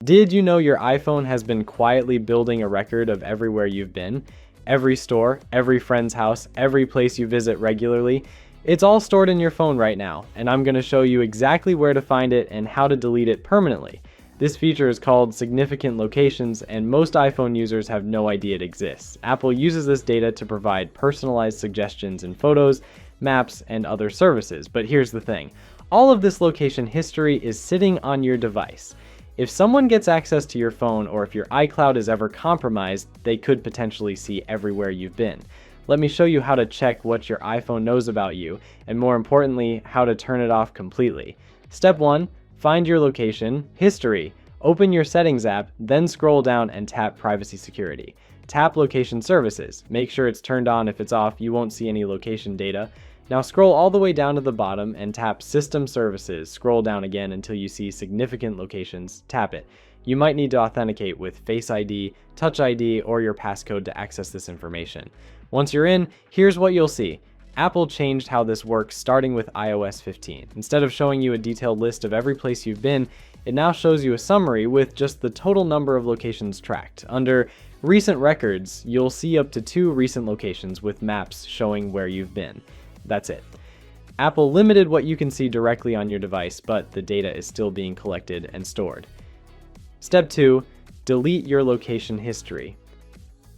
Did you know your iPhone has been quietly building a record of everywhere you've been? Every store, every friend's house, every place you visit regularly? It's all stored in your phone right now, and I'm going to show you exactly where to find it and how to delete it permanently. This feature is called significant locations, and most iPhone users have no idea it exists. Apple uses this data to provide personalized suggestions in photos, maps, and other services. But here's the thing. All of this location history is sitting on your device. If someone gets access to your phone, or if your iCloud is ever compromised, they could potentially see everywhere you've been. Let me show you how to check what your iPhone knows about you, and more importantly, how to turn it off completely. Step 1. Find your location history. Open your settings app, then scroll down and tap privacy security. Tap location services. Make sure it's turned on. If it's off, you won't see any location data. Now scroll all the way down to the bottom and tap system services. Scroll down again until you see significant locations. Tap it. You might need to authenticate with Face ID, Touch ID, or your passcode to access this information. Once you're in, here's what you'll see. Apple changed how this works starting with iOS 15. Instead of showing you a detailed list of every place you've been, it now shows you a summary with just the total number of locations tracked. Under recent records, you'll see up to 2 recent locations with maps showing where you've been. That's it. Apple limited what you can see directly on your device, but the data is still being collected and stored. Step 2, delete your location history.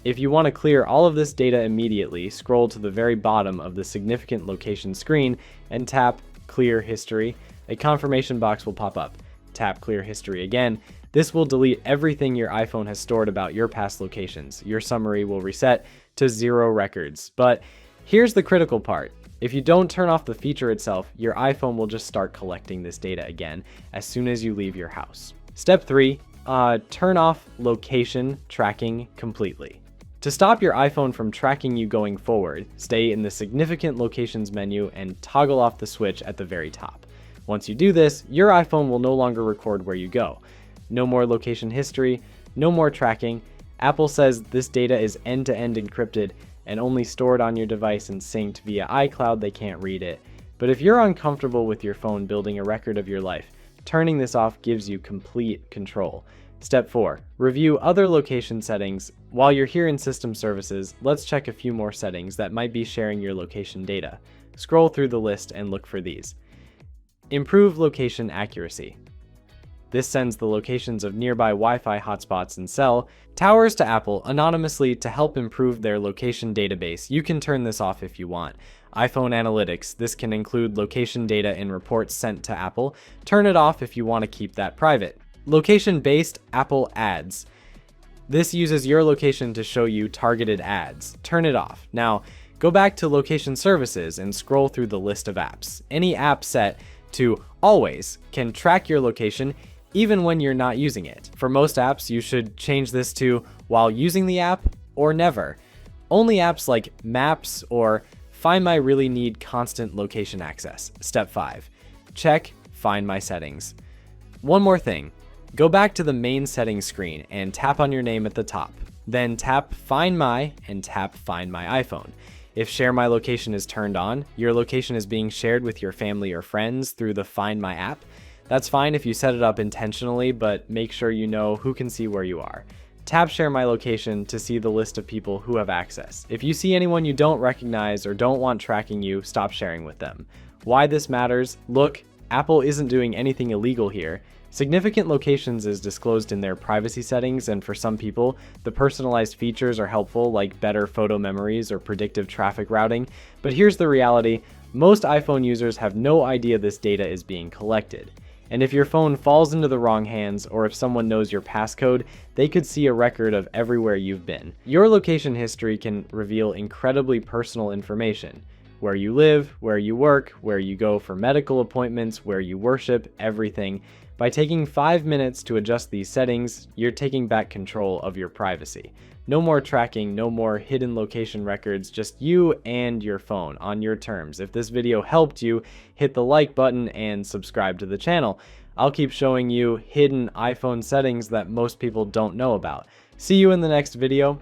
If you want to clear all of this data immediately, scroll to the very bottom of the significant location screen and tap Clear History. A confirmation box will pop up. Tap Clear History again. This will delete everything your iPhone has stored about your past locations. Your summary will reset to 0 records. But here's the critical part. If you don't turn off the feature itself, your iPhone will just start collecting this data again as soon as you leave your house. Step 3, turn off location tracking completely. To stop your iPhone from tracking you going forward, stay in the significant locations menu and toggle off the switch at the very top. Once you do this, your iPhone will no longer record where you go. No more location history, no more tracking. Apple says this data is end-to-end encrypted and only stored on your device and synced via iCloud. They can't read it. But if you're uncomfortable with your phone building a record of your life, turning this off gives you complete control. Step 4. Review other location settings. While you're here in System Services, let's check a few more settings that might be sharing your location data. Scroll through the list and look for these. Improve location accuracy. This sends the locations of nearby Wi-Fi hotspots and cell towers to Apple anonymously to help improve their location database. You can turn this off if you want. iPhone Analytics. This can include location data in reports sent to Apple. Turn it off if you want to keep that private. Location-based Apple Ads. This uses your location to show you targeted ads. Turn it off. Now, go back to Location Services and scroll through the list of apps. Any app set to Always can track your location even when you're not using it. For most apps, you should change this to while using the app or never. Only apps like Maps or Find My really need constant location access. Step 5. Check Find My settings. One more thing. Go back to the main settings screen and tap on your name at the top. Then tap Find My and tap Find My iPhone. If Share My Location is turned on, your location is being shared with your family or friends through the Find My app. That's fine if you set it up intentionally, but make sure you know who can see where you are. Tap Share My Location to see the list of people who have access. If you see anyone you don't recognize or don't want tracking you, stop sharing with them. Why this matters? Look, Apple isn't doing anything illegal here. Significant locations is disclosed in their privacy settings, and for some people, the personalized features are helpful, like better photo memories or predictive traffic routing. But here's the reality. Most iPhone users have no idea this data is being collected. And if your phone falls into the wrong hands, or if someone knows your passcode, they could see a record of everywhere you've been. Your location history can reveal incredibly personal information. Where you live, where you work, where you go for medical appointments, where you worship, everything. By taking 5 minutes to adjust these settings, you're taking back control of your privacy. No more tracking, no more hidden location records, just you and your phone on your terms. If this video helped you, hit the like button and subscribe to the channel. I'll keep showing you hidden iPhone settings that most people don't know about. See you in the next video.